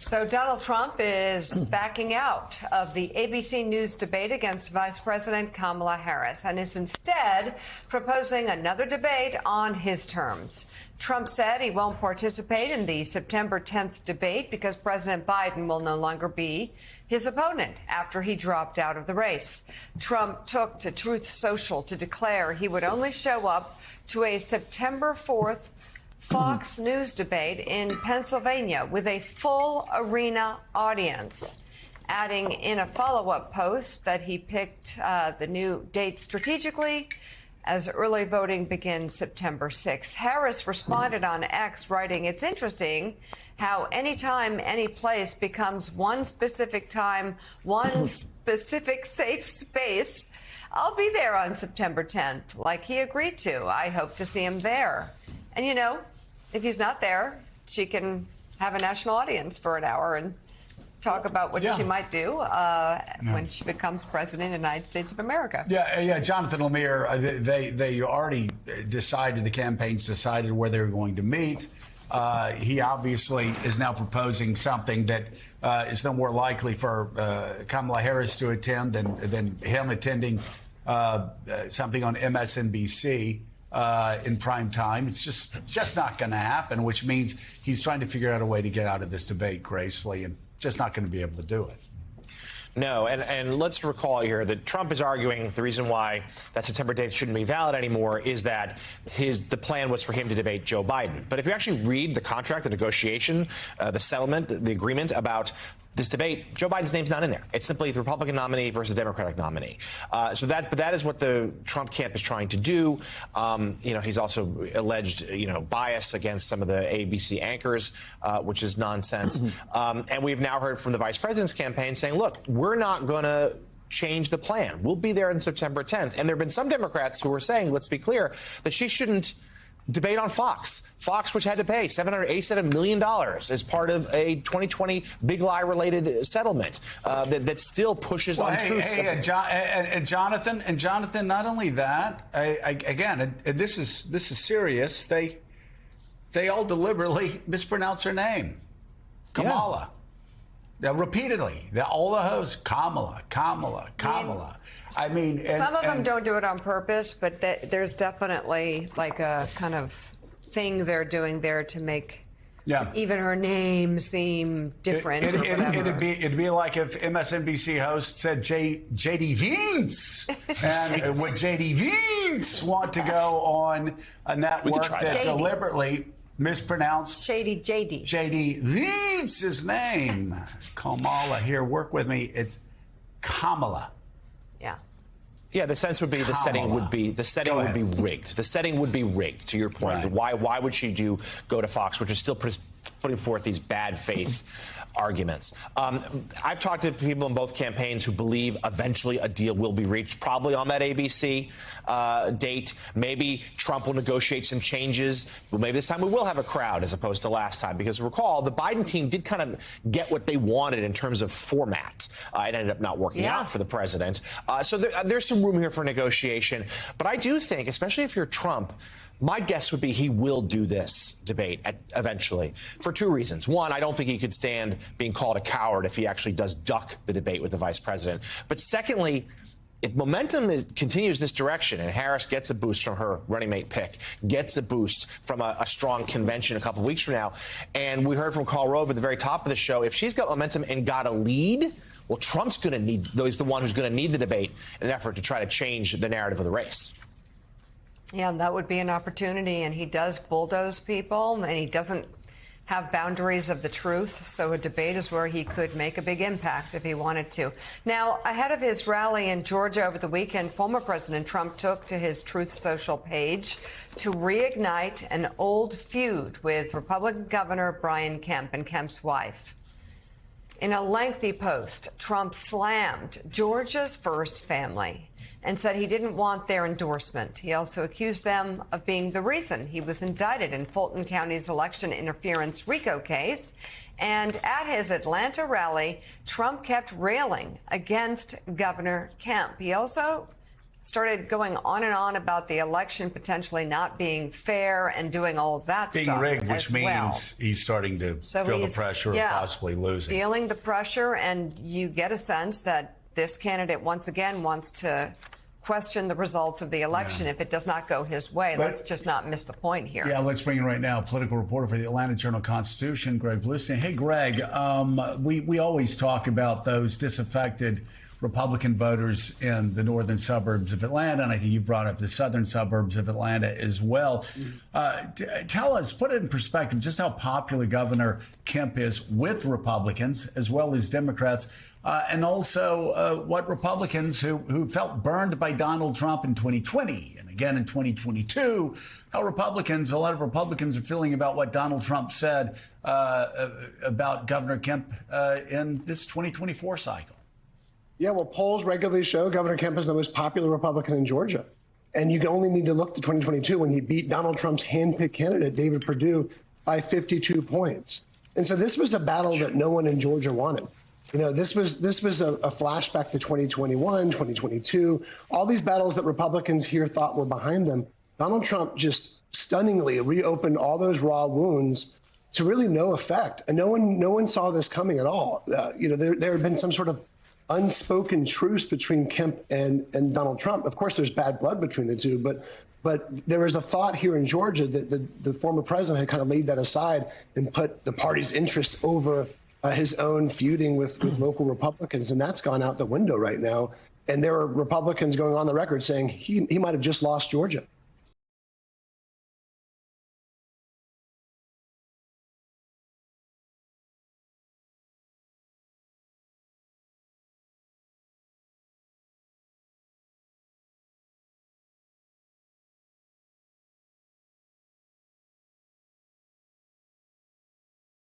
So Donald Trump is backing out of the ABC News debate against Vice President Kamala Harris and is instead proposing another debate on his terms. Trump said he won't participate in the September 10th debate because President Biden will no longer be his opponent after he dropped out of the race. Trump took to Truth Social to declare he would only show up to a September 4th Fox News debate in Pennsylvania with a full arena audience, adding in a follow-up post that he picked the new date strategically as early voting begins September 6th. Harris responded on X, writing, "It's interesting how anytime, any place becomes one specific time, one specific safe space. I'll be there on September 10th, like he agreed to. I hope to see him there." And, you know, if he's not there, she can have a national audience for an hour and talk about what she might do when she becomes president of the United States of America. Jonathan Lemire, they already decided, the campaigns decided where they were going to meet. He obviously is now proposing something that is no more likely for Kamala Harris to attend than him attending something on MSNBC. In prime time. It's just not going to happen, which means he's trying to figure out a way to get out of this debate gracefully and just not going to be able to do it. No, and let's recall here that Trump is arguing the reason why that September date shouldn't be valid anymore is that the plan was for him to debate Joe Biden. But if you actually read the contract, the negotiation, the settlement, the agreement about this debate, Joe Biden's name's not in there. It's simply the Republican nominee versus Democratic nominee. But that is what the Trump camp is trying to do. He's also alleged, bias against some of the ABC anchors, which is nonsense. And we've now heard from the vice president's campaign saying, look, we're not going to change the plan. We'll be there on September 10th. And there have been some Democrats who are saying, let's be clear, that she shouldn't debate on Fox. Fox, which had to pay $787 million as part of a 2020 Big Lie-related settlement that still pushes on truth. Jonathan, not only that, again, this is serious. They all deliberately mispronounce her name, Kamala. Yeah. Repeatedly, all the hosts, Kamala. I mean, some of them don't do it on purpose, but there's definitely like a kind of thing they're doing there to make even her name seem different. It'd be like if MSNBC host said J.D. Vance, and would J.D. Vance want to go on a network that deliberately mispronounced J.D. Vance's name? Kamala, here, work with me. It's Kamala. Yeah, the sense would be the setting would be rigged. The setting would be rigged. To your point, right. Why would she go to Fox, which is still putting forth these bad faith arguments? I've talked to people in both campaigns who believe eventually a deal will be reached, probably on that ABC date. Maybe Trump will negotiate some changes. Well, maybe this time we will have a crowd as opposed to last time, because recall the Biden team did kind of get what they wanted in terms of format. It ended up not working out for the president. So there's some room here for negotiation. But I do think, especially if you're Trump, my guess would be he will do this debate eventually for two reasons. One, I don't think he could stand being called a coward if he actually does duck the debate with the vice president. But secondly, if momentum continues this direction and Harris gets a boost from her running mate pick, gets a boost from a strong convention a couple of weeks from now, and we heard from Karl Rove at the very top of the show, if she's got momentum and got a lead, well, Trump's going to need, he's the one who's going to need the debate in an effort to try to change the narrative of the race. Yeah, that would be an opportunity, and he does bulldoze people, and he doesn't have boundaries of the truth, so a debate is where he could make a big impact if he wanted to. Now, ahead of his rally in Georgia over the weekend, former President Trump took to his Truth Social page to reignite an old feud with Republican Governor Brian Kemp and Kemp's wife. In a lengthy post, Trump slammed Georgia's first family and said he didn't want their endorsement. He also accused them of being the reason he was indicted in Fulton County's election interference RICO case. And at his Atlanta rally, Trump kept railing against Governor Kemp. He also started going on and on about the election potentially not being fair and doing all of that being stuff. rigged, which as means well. he's starting to feel the pressure of possibly losing. Feeling the pressure, and you get a sense that this candidate once again wants to question the results of the election if it does not go his way. Let's just not miss the point here. Yeah, let's bring in right now political reporter for the Atlanta Journal-Constitution, Greg Bluestein. Hey, Greg, we always talk about those disaffected Republican voters in the northern suburbs of Atlanta, and I think you've brought up the southern suburbs of Atlanta as well. Tell us, put it in perspective, just how popular Governor Kemp is with Republicans as well as Democrats, and also what Republicans who felt burned by Donald Trump in 2020 and again in 2022, how a lot of Republicans are feeling about what Donald Trump said about Governor Kemp in this 2024 cycle. Yeah, well, polls regularly show Governor Kemp is the most popular Republican in Georgia. And you only need to look to 2022 when he beat Donald Trump's handpicked candidate, David Perdue, by 52 points. And so this was a battle that no one in Georgia wanted. You know, this was a flashback to 2021, 2022, all these battles that Republicans here thought were behind them. Donald Trump just stunningly reopened all those raw wounds to really no effect. And no one saw this coming at all. There had been some sort of unspoken truce between Kemp and Donald Trump. Of course, there's bad blood between the two, but there was a thought here in Georgia that the former president had kind of laid that aside and put the party's interest over his own feuding with local Republicans, and that's gone out the window right now. And there are Republicans going on the record saying he might have just lost Georgia.